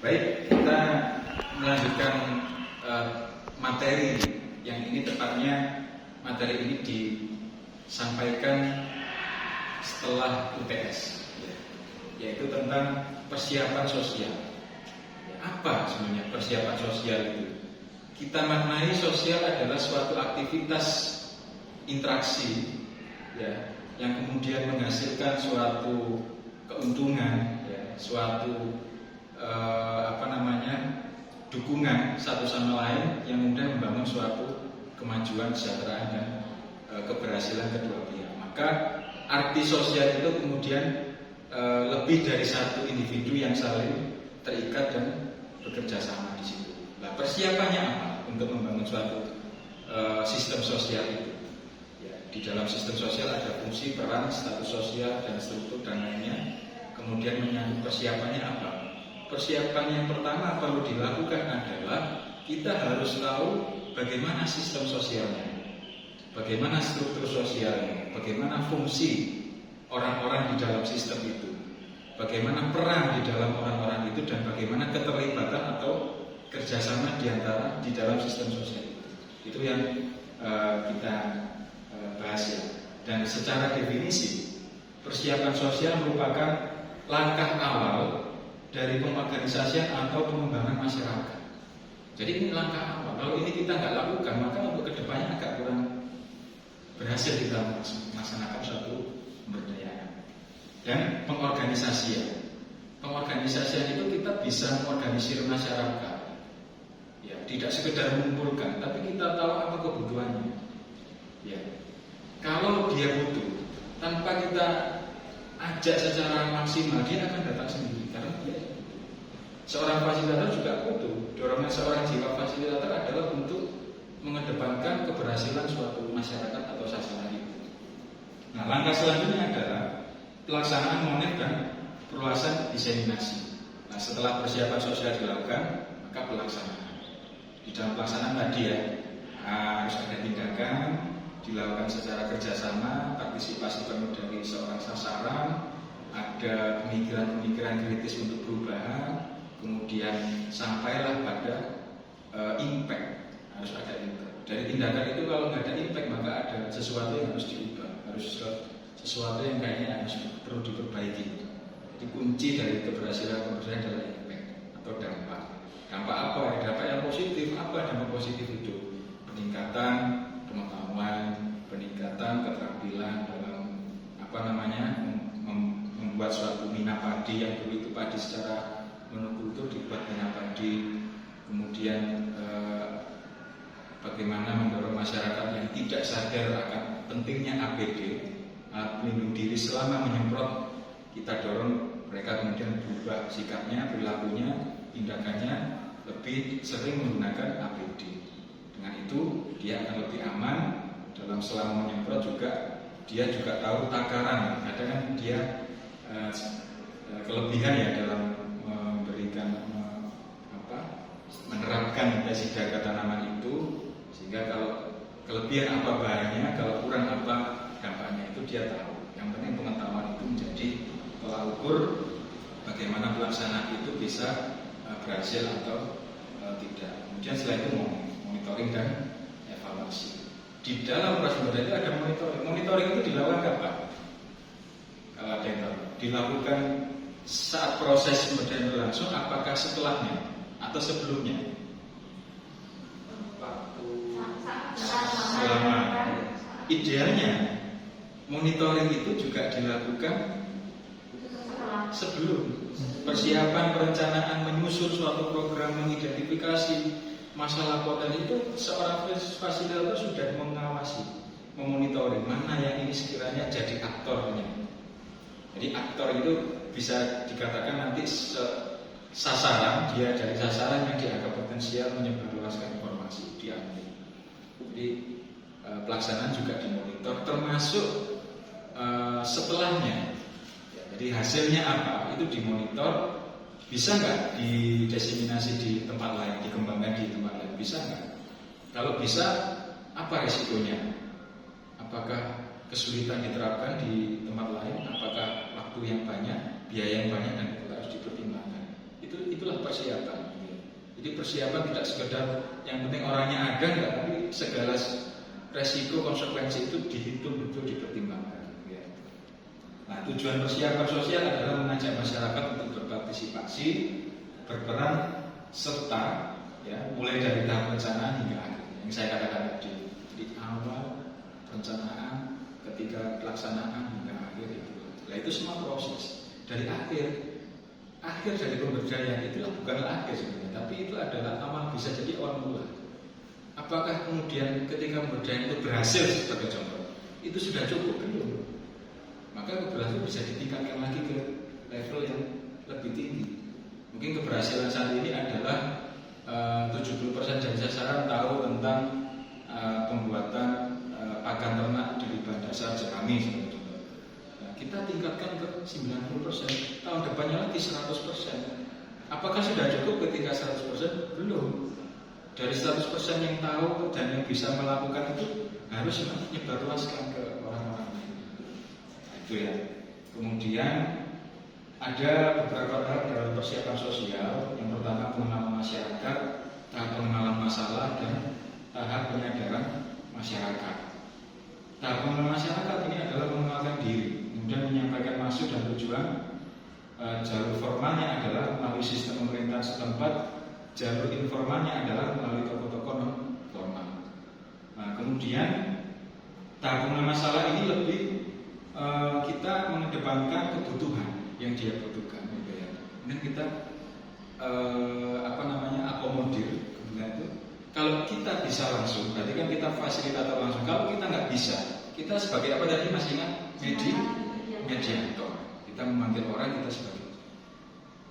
Baik, kita melanjutkan materi yang ini tepatnya materi ini disampaikan setelah UTS, yaitu tentang persiapan sosial. Apa sebenarnya persiapan sosial itu? Kita maknai sosial adalah suatu aktivitas interaksi, yang kemudian menghasilkan suatu keuntungan, suatu dukungan satu sama lain yang kemudian membangun suatu kemajuan, kesejahteraan dan keberhasilan kedua pihak. Maka arti sosial itu kemudian lebih dari satu individu yang saling terikat dan bekerja sama di situ. Nah, persiapannya apa untuk membangun suatu sistem sosial itu? Di dalam sistem sosial ada fungsi, peran, status sosial dan struktur dan lainnya. Kemudian menyangkut persiapannya apa? Persiapan yang pertama perlu dilakukan adalah kita harus tahu bagaimana sistem sosialnya, bagaimana struktur sosialnya, bagaimana fungsi orang-orang di dalam sistem itu, bagaimana peran di dalam orang-orang itu, dan bagaimana keterlibatan atau kerjasama di dalam sistem sosial itu. Itu yang kita bahas ya. Dan secara definisi, persiapan sosial merupakan langkah awal dari pengorganisasian atau pengembangan masyarakat. Jadi ini langkah awal. Kalau ini kita nggak lakukan, maka untuk kedepannya agak kurang berhasil kita melaksanakan suatu pemberdayaan. Dan pengorganisasian. Pengorganisasian itu kita bisa mengorganisir masyarakat. Ya, tidak sekedar mengumpulkan, tapi kita tahu apa kebutuhannya. Ya. Kalau dia butuh, tanpa kita ajak secara maksimal, dia akan datang sendiri. Karena dia seorang fasilitator juga butuh. Dorongan seorang jiwa fasilitator adalah untuk mengedepankan keberhasilan suatu masyarakat atau sasaran itu. Nah, langkah selanjutnya adalah pelaksanaan monet dan perluasan diseminasi. Nah, setelah persiapan sosial dilakukan, maka pelaksanaan. Di dalam pelaksanaan tadi harus ada tindakan, dilakukan secara kerjasama, partisipasi penuh dari seorang sasaran, ada pemikiran-pemikiran kritis untuk perubahan, kemudian sampailah pada impact, harus ada impact. Dari tindakan itu kalau nggak ada impact, maka ada sesuatu yang harus diubah, harus sesuatu yang kayaknya harus perlu diperbaiki. Jadi kunci dari keberhasilan adalah impact atau dampak. Dampak apa? Dampak yang positif. Apa dampak positif itu? Peningkatan pengetahuan, peningkatan keterampilan dalam membuat suatu mina padi yang dulu itu padi secara monokultur dibuat mina padi. Kemudian bagaimana mendorong masyarakat yang tidak sadar akan pentingnya APD, alat pelindung diri selama menyemprot, kita dorong mereka kemudian berubah sikapnya, perilakunya, tindakannya lebih sering menggunakan APD. Dengan itu dia akan lebih aman dalam selama menyemprot, juga dia juga tahu takaran. Kadang kan dia kelebihan ya dalam memberikan menerapkan pestisida tanaman itu, sehingga kalau kelebihan apa bahayanya, kalau kurang apa dampaknya itu dia tahu. Yang penting pengetahuan itu menjadi tolak ukur bagaimana pelaksanaan itu bisa berhasil atau tidak. Kemudian setelah itu monitoring dan evaluasi. Di dalam proses pemberdayaan itu ada monitoring. Monitoring itu dilakukan kapan? Kalau ada yang tahu, dilakukan saat proses pemberdayaan berlangsung, apakah setelahnya atau sebelumnya? Selama. Idealnya monitoring itu juga dilakukan sebelum persiapan, perencanaan, menyusun suatu program, mengidentifikasi masalah potensi itu. Seorang fasilitator sudah mengawasi, memonitoring mana yang ini sekiranya jadi aktornya. Jadi aktor itu bisa dikatakan nanti sasaran, dia dari sasaran yang dianggap potensial menyebarluaskan informasi diambil. Jadi pelaksanaan juga dimonitor, termasuk setelahnya. Jadi hasilnya apa itu dimonitor. Bisa nggak didiseminasi di tempat lain, dikembangkan di tempat lain? Bisa nggak? Kalau bisa, apa resikonya? Apakah kesulitan diterapkan di tempat lain? Apakah waktu yang banyak, biaya yang banyak, dan itu harus dipertimbangkan. Itulah persiapan. Jadi persiapan tidak sekedar yang penting orangnya ada enggak, tapi segala resiko konsekuensi itu dihitung betul, dipertimbangkan. Ya. Nah, tujuan persiapan sosial adalah mengajak masyarakat untuk berpartisipasi, berperan serta, ya, mulai dari tahap perencanaan hingga akhir. Yang saya katakan tadi, di awal perencanaan, ketika pelaksanaan hingga akhir itu. Nah, itu semua proses. Dari akhir dari pemberdayaan itu bukanlah akhir sebenarnya, tapi itu adalah awal, bisa jadi awal mula. Apakah kemudian ketika pemberdayaan itu berhasil sebagai contoh, itu sudah cukup? Belum. Maka keberhasilan bisa ditingkatkan lagi ke level yang lebih tinggi. Mungkin keberhasilan saat ini adalah 70% dari sasaran tahu tentang pembuatan pakan ternak dari bahan dasar jerami seperti itu. Nah, kita tingkatkan ke 90%, tahun depannya lagi 100%. Apakah sudah cukup ketika 100%? Belum. Dari 100% yang tahu dan yang bisa melakukan itu harus menyebarluaskan ke orang-orang. Nah, itu ya. Kemudian ada beberapa tahap dalam persiapan sosial. Yang pertama pengenalan masyarakat, tahap pengenalan masalah, dan tahap penyadaran masyarakat. Tahap pengenalan masyarakat ini adalah mengenalkan diri, kemudian menyampaikan maksud dan tujuan. Jalur formalnya adalah melalui sistem pemerintahan setempat, jalur informalnya adalah melalui tokoh-tokoh non formal. Nah, kemudian tahap pengenalan masalah ini lebih kita mengedepankan kebutuhan yang dia butuhkan, gitu ya. Kemudian kita akomodir kemudian itu. Kalau kita bisa langsung, berarti kan kita fasilitator langsung. Kalau kita nggak bisa, kita sebagai apa tadi masih ingat? Mediator. Kita memanggil orang, kita sebagai.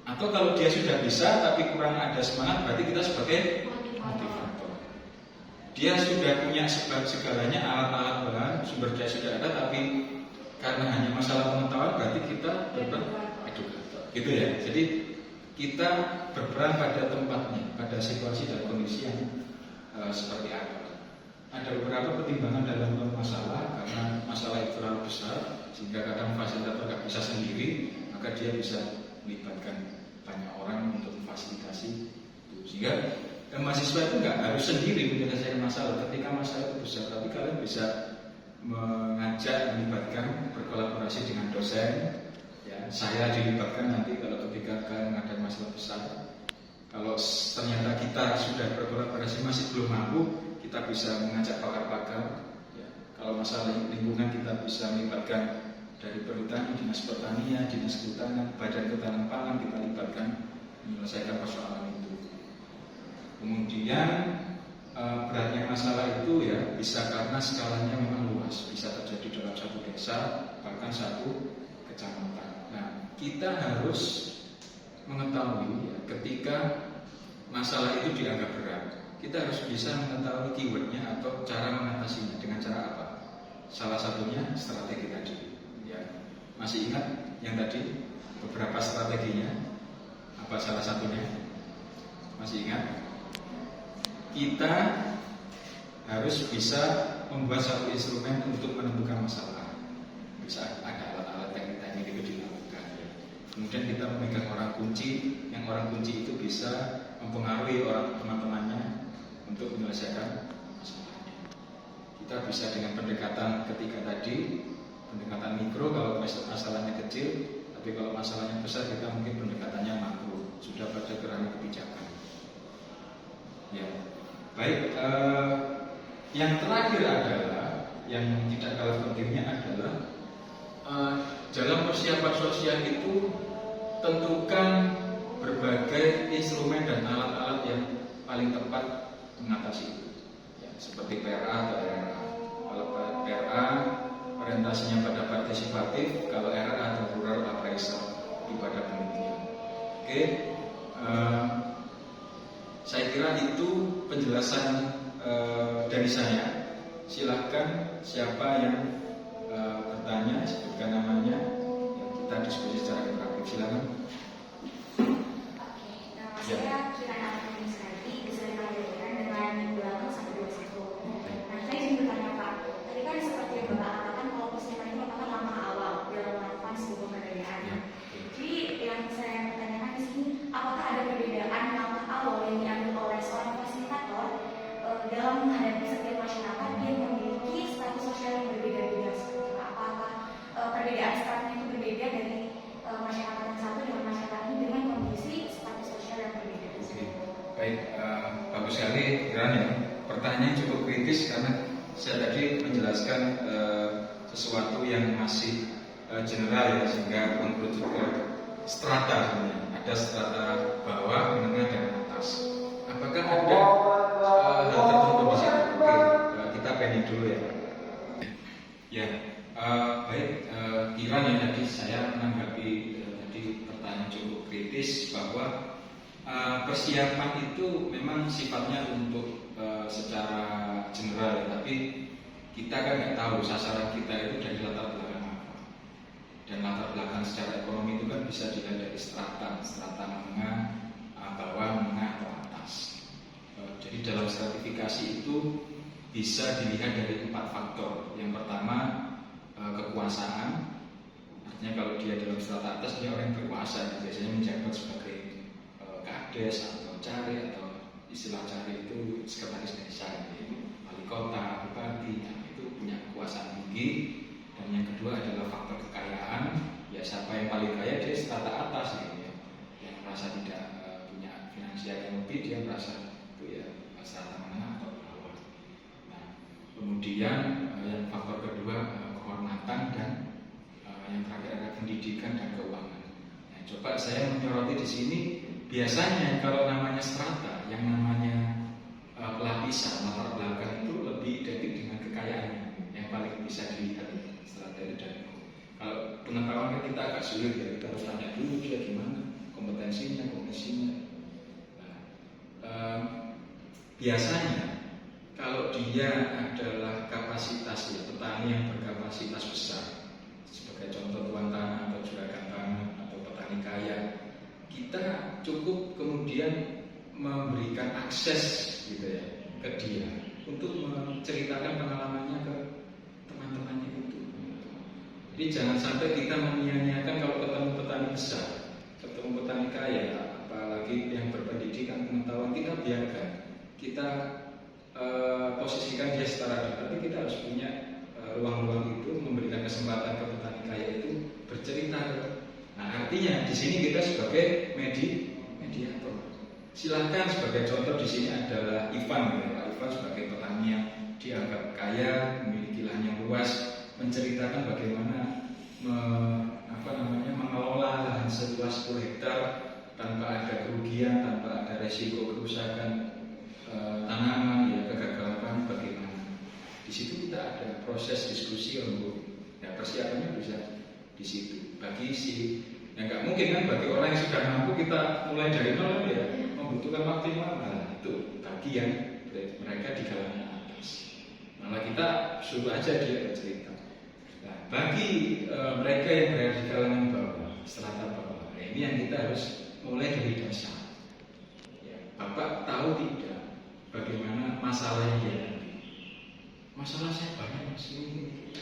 Atau kalau dia sudah bisa tapi kurang ada semangat, berarti kita sebagai motivator. Dia sudah punya segalanya, alat-alat bahan, sumber daya sudah ada, tapi karena hanya masalah pengetahuan, berarti kita edukator. Gitu ya. Jadi kita berperan pada tempatnya, pada situasi dan kondisi yang seperti apa. Ada beberapa pertimbangan dalam masalah, karena masalah itu terlalu besar sehingga kadang fasilitator nggak bisa sendiri, maka dia bisa melibatkan banyak orang untuk memfasilitasi itu. Sehingga mahasiswa itu nggak harus sendiri menyelesaikan masalah ketika masalah itu besar, tapi kalian bisa mengajak, melibatkan, berkolaborasi dengan dosen. Ya, saya dilibatkan nanti kalau ketika kalian ada masalah besar. Kalau ternyata kita sudah berkolaborasi masih belum mampu, kita bisa mengajak pakar-pakar. Ya, kalau masalah lingkungan kita bisa melibatkan dari perhutani, dinas pertanian, dinas kehutanan, badan ketahanan pangan, kita libatkan menyelesaikan persoalan itu. Kemudian beratnya masalah itu ya bisa karena skalanya memang luas, bisa terjadi dalam satu desa, bahkan satu kecamatan. Nah, kita harus mengetahui ya, ketika masalah itu dianggap berat, kita harus bisa mengetahui keywordnya atau cara mengatasinya. Dengan cara apa? Salah satunya strategi tadi. Ya, masih ingat yang tadi beberapa strateginya? Apa salah satunya? Masih ingat? Kita harus bisa membuat satu instrumen untuk menentukan masalah. Bisa ada alat-alat teknik-teknik itu dilakukan. Kemudian kita memegang orang kunci, yang orang kunci itu bisa mempengaruhi orang teman-temannya untuk menyelesaikan masalahnya. Kita bisa dengan pendekatan ketiga tadi, pendekatan mikro kalau masalahnya kecil, tapi kalau masalahnya besar kita mungkin pendekatannya makro, sudah pada kerana kebijakan. Ya. Baik, yang terakhir adalah yang tidak kalah pentingnya adalah dalam persiapan sosial itu tentukan berbagai instrumen dan alat-alat yang paling tepat mengatasi itu. Ya, seperti PRA atau RRA. Kalau PRA orientasinya pada partisipatif, kalau RRA atau rural appraisal pada penelitian. Oke. Saya kira itu penjelasan dari saya. Silahkan siapa yang bertanya, sebutkan namanya, ya, kita diskusi secara interaktif. Silakan. Oke, nama saya Kirana Administrasi, bisa dilanjutkan dengan 28-21. Nah, saya ingin bertanya Pak, tadi kan seperti yang Bapak katakan kalau persiapan itu merupakan langkah awal dalam advance sebuah pemberdayaan. Jadi yang saya pertanyakan di sini, apakah ada perbedaan Baik, bagus sekali Iran ya. Pertanyaan cukup kritis karena saya tadi menjelaskan sesuatu yang masih general ya, sehingga mengkerucut ke strata sebenarnya. Ada strata bawah, menengah, dan atas. Apakah ada hal tertentu di situ? Oke, kita pending dulu ya. Ya, baik, Iran yang tadi saya menanggapi tadi pertanyaan cukup kritis bahwa persiapan itu memang sifatnya untuk secara general ya, tapi kita kan nggak tahu sasaran kita itu dari latar belakang apa, dan latar belakang secara ekonomi itu kan bisa dilihat dari strata menengah, bawah, menengah, atau atas. Jadi dalam stratifikasi itu bisa dilihat dari 4 faktor. Yang pertama, kekuasaan. Artinya kalau dia dalam strata atas, dia orang yang berkuasa, biasanya menjabat sebagai kades atau cari, atau istilah cari itu sekretaris desa, wali kota, bupati, itu punya kekuasaan tinggi. Dan yang kedua adalah faktor kekayaan. Ya, siapa yang paling kaya dia strata atas gitu ya. Yang merasa tidak punya finansial yang lebih, dia merasa itu ya strata menengah atau bawah. Nah, kemudian yang faktor kedua kehormatan, dan yang terakhir adalah pendidikan dan keuangan. Nah, coba saya menyoroti di sini. Biasanya kalau namanya strata, yang namanya pelapisan latar belakang itu lebih identik dengan kekayaannya, yang paling bisa dilihat strata itu. Dan kalau pengetahuan kan kita agak sulit ya, kita harus tanya dulu dia gimana kompetensinya, kognisinya. Nah, biasanya kalau dia adalah kapasitas ya, petani yang berkapasitas besar, sebagai contoh tuan tanah atau juragan tanah atau petani kaya, kita cukup kemudian memberikan akses gitu ya ke dia untuk menceritakan pengalamannya ke teman-temannya itu. Jadi jangan sampai kita menyia-nyiakan kalau ketemu petani besar, ketemu petani kaya, apalagi yang berpendidikan, pengetahuan, kita biarkan. Kita posisikan dia setara, tapi kita harus punya ruang-ruang itu, memberikan kesempatan ke petani kaya itu bercerita. Nah, artinya di sini kita sebagai mediator. Silakan sebagai contoh di sini adalah Ivan, ya. Pak Ivan sebagai petani yang dianggap kaya, memiliki lahan yang luas, menceritakan bagaimana mengelola lahan seluas 10 hektar tanpa ada kerugian, tanpa ada resiko kerusakan tanaman, ya, kegagalan panen bagaimana. Di situ kita ada proses diskusi untuk ya, persiapannya bisa di situ. Bagi ya nggak mungkin kan bagi orang yang sudah mampu kita mulai dari nol ya, membutuhkan waktu yang lama. Itu bagi yang mereka di kalangan atas. Malah kita suruh aja dia bercerita. Nah, bagi mereka yang berada di kalangan bawah, strata bawah, nah, ini yang kita harus mulai dari dasar. Ya, Bapak tahu tidak bagaimana masalahnya dia? Masalah saya banyak mas ini.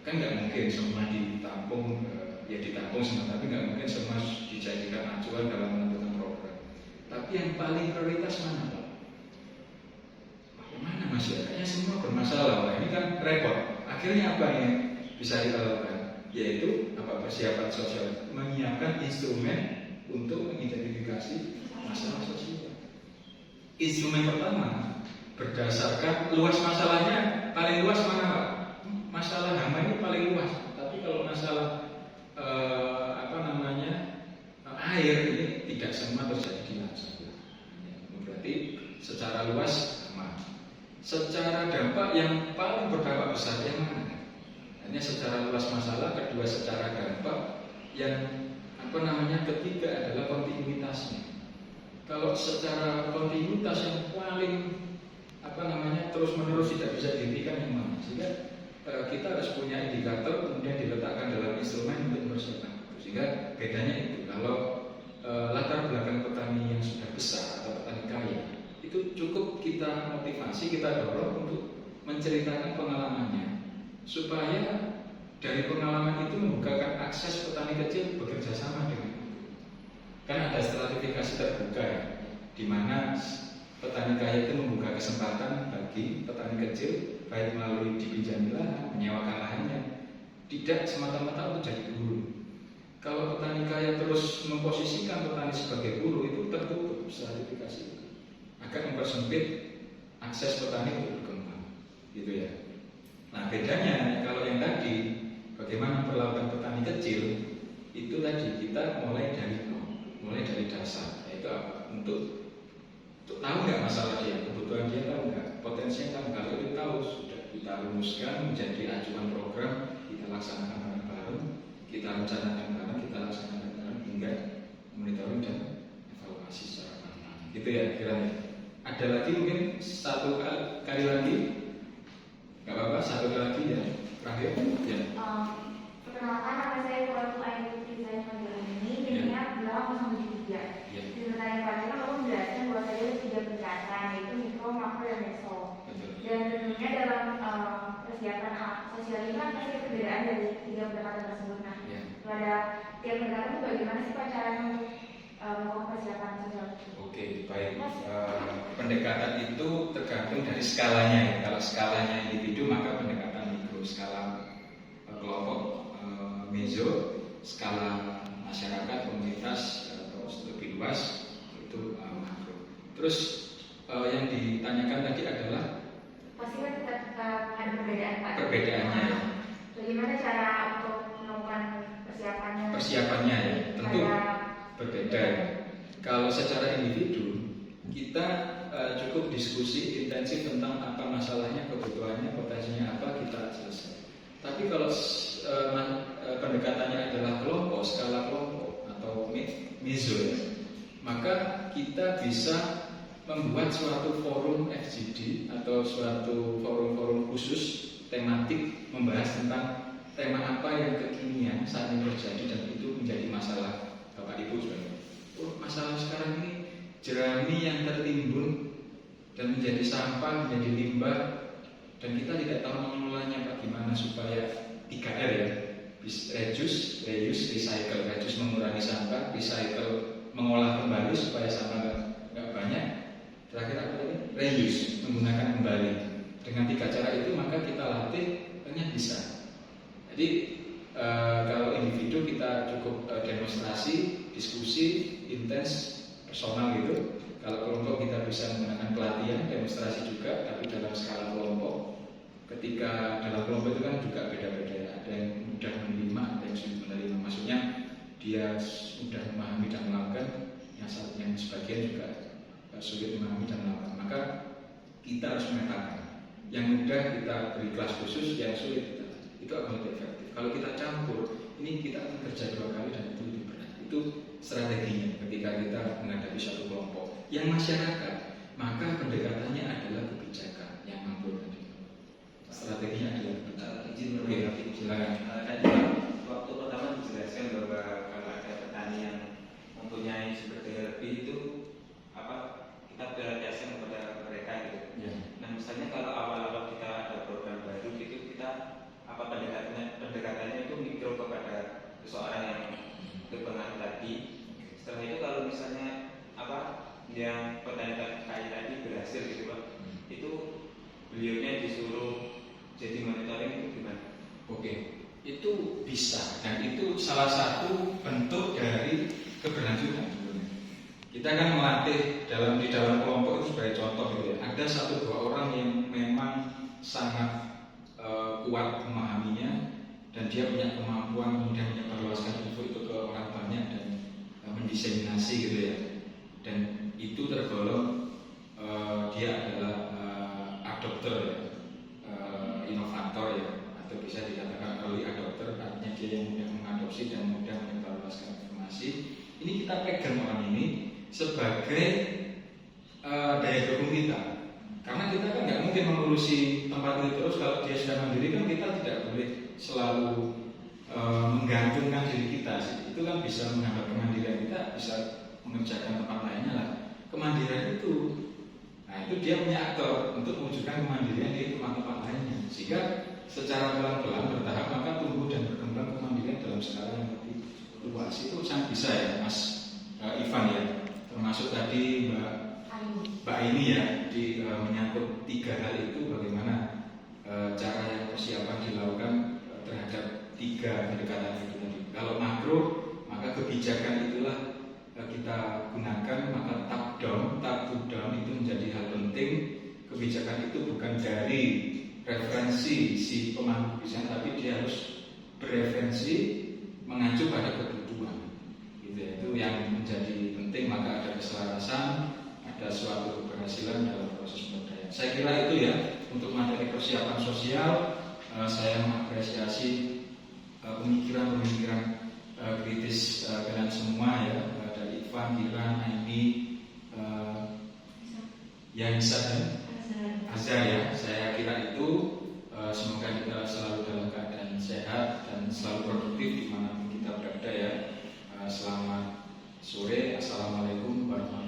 Kan nggak mungkin semua ditampung, ya ditampung semua, tapi nggak mungkin semua dijadikan acuan dalam menentukan program. Tapi yang paling prioritas mana Pak? Mana mas ya? Kayaknya semua bermasalah. Nah, ini kan repot. Akhirnya apa yang bisa kita lakukan? Yaitu apa, persiapan sosial, menyiapkan instrumen untuk mengidentifikasi masalah sosial. Instrumen pertama berdasarkan luas masalahnya, paling luas mana Pak? Masalah hama ini paling luas, tapi kalau masalah air ini tidak semua terjadi di langsung. Berarti secara luas hama. Secara dampak yang paling berdampak besar yang mana? Hanya secara luas masalah, kedua secara dampak, yang ketiga adalah kontinuitasnya. Kalau secara kontinuitas yang paling terus menerus tidak bisa dihentikan yang mana? Sehingga kita harus punya indikator kemudian diletakkan dalam instrumen untuk mempersiapkan. Sehingga bedanya itu, kalau latar belakang petani yang sudah besar atau petani kaya itu cukup kita motivasi, kita dorong untuk menceritakan pengalamannya, supaya dari pengalaman itu membukakan akses petani kecil bekerja sama dengan itu. Kan ada stratifikasi terbuka ya, di mana petani kaya itu membuka kesempatan bagi petani kecil, baik melalui dipinjami lahan, menyewakan lahannya, tidak semata-mata untuk jadi buruh. Kalau petani kaya terus memposisikan petani sebagai buruh, itu tertutup stratifikasi. akan mempersempit akses petani untuk berkembang, gitu ya. Nah bedanya kalau yang tadi bagaimana perlakuan petani kecil itu tadi kita mulai dari nol, mulai dari dasar, yaitu apa? Untuk tahu nggak masalah dia, kebutuhan dia tahu nggak, potensinya tahu. Kalau itu tahu sudah kita rumuskan menjadi acuan program, kita laksanakan bareng, kita rencanakan bareng, kita laksanakan bareng hingga monitoring dan evaluasi secara berkala. Gitu ya kiranya. Ada lagi mungkin satu kali lagi, nggak apa-apa, satu kali lagi ya, terakhir ya. Perkenalkan, nama saya Purwatu Ayu Desain Magelang ini, jadinya bilang 073. Di pertanyaan Pak Dino, kamu menjelaskan bahwa saya ada 3 pendekatan, yaitu mikro, makro, dan meso. Dan tentunya dalam persiapan sosial ini kan pasti perbedaan dari 3 pendekatan tersebut. Nah, pada tiap pendekatan itu bagaimana sih Pak caranya untuk melakukan persiapan sosial? Oke, baik. Pendekatan itu tergantung dari skalanya ya. Kalau skalanya individu maka pendekatan mikro, skala kelompok meso, skala masyarakat, komunitas atau lebih luas itu makro. Terus yang ditanyakan tadi adalah pasti kan tetap ada perbedaan Pak. Perbedaannya ya. Bagaimana cara untuk melakukan persiapannya? Persiapannya ya, tentu berbeda. Kalau secara individu kita cukup diskusi intensif tentang apa masalahnya, kebutuhannya, potensinya apa, kita selesai. Tapi kalau pendekatannya adalah kelompok, skala kelompok atau meso, maka kita bisa membuat suatu forum FGD atau suatu forum-forum khusus tematik membahas tentang tema apa yang kekinian saat ini terjadi dan itu menjadi masalah Bapak Ibu sebenarnya. Masalah sekarang ini jerami yang tertimbun dan menjadi sampah, menjadi limbah, dan kita tidak tahu mengelolanya bagaimana supaya 3R ya, reduce, reuse, recycle. Reduce mengurangi sampah, recycle mengolah kembali supaya sampah nggak banyak. Terakhir apa tadi? Reuse, menggunakan kembali. Dengan 3 cara itu maka kita latih, ternyata bisa. Jadi kalau individu kita cukup demonstrasi, diskusi, intens, personal gitu. Kalau kelompok kita bisa menggunakan pelatihan, demonstrasi juga, tapi dalam skala kelompok. Ketika dalam kelompok itu kan juga beda-beda. Ada yang mudah menerima, ada yang sulit menerima. Maksudnya dia mudah memahami dan melakukan, yang sebagian juga sulit memahami dan melakukan. Maka kita harus memetakan. Yang mudah kita beri kelas khusus, yang sulit itu akan lebih efektif. Kalau kita campur, ini kita akan kerja 2 kali dan itu lebih berat. Itu strateginya ketika kita menghadapi suatu kelompok. Yang masyarakat, maka pendekatannya adalah kebijakan yang mampu tadi. Strateginya adalah kebijakan. Izin menanggapi, silakan. Tadi waktu pertama dijelaskan bahwa kalau ada petani yang mempunyai sumber daya lebih itu kita prioritaskan kepada mereka gitu. Ya. Nah misalnya kalau awal-awal kita ada program baru gitu, kita pendekatannya itu mikro kepada seseorang yang berpengaruh tadi. Setelah itu kalau misalnya yang petani kayu tadi berhasil gitu Pak, itu beliaunya disuruh jadi monitoring itu gimana? Oke, itu bisa dan itu salah satu bentuk dari keberlanjutan sebenarnya. Kita kan melatih di dalam kelompok itu sebagai contoh gitu ya. Ada 1-2 orang yang memang sangat kuat memahaminya dan dia punya kemampuan kemudian menyebarluaskan info itu ke orang banyak dan mendiseminasi gitu ya. Dan itu tergolong dia adalah adopter ya, inovator ya, atau bisa dikatakan early adopter, artinya dia yang mudah mengadopsi dan mudah menyebarluaskan informasi. Ini kita pegang orang ini sebagai daya dukung kita, karena kita kan nggak mungkin mengurusi tempat itu terus. Kalau dia sudah mandiri kan kita tidak boleh selalu menggantungkan diri kita. Itu kan bisa menghambat kemandirian kita, bisa mengerjakan tempat lainnya lah. Kemandirian itu, nah itu dia punya aktor untuk mewujudkan kemandirian di tempat-tempat lainnya. Sehingga secara pelan-pelan bertahap maka tumbuh dan berkembang kemandirian dalam skala yang lebih luas. Itu sangat bisa ya Mas Ivan ya. Termasuk tadi Mbak Aini ya menyangkut 3 hal itu, bagaimana cara persiapan dilakukan terhadap 3 pendekatan itu tadi. Kalau makro maka kebijakan itulah kita gunakan, maka top to down itu menjadi kebijakan itu bukan dari referensi si pemangku kebijakan, tapi dia harus bereferensi mengacu pada kebutuhan. Gitu ya. Itu yang menjadi penting, maka ada keselarasan, ada suatu keberhasilan dalam proses pemberdayaan. Saya kira itu ya untuk materi persiapan sosial. Saya mengapresiasi pemikiran-pemikiran kritis kalian semua ya, dari Ivan, Giran, Aini, Yanisa dan Azhar ya. Saya kira itu semoga kita selalu dalam keadaan sehat dan selalu produktif dimanapun kita berada ya. Selamat sore, assalamualaikum warahmatullahi wabarakatuh.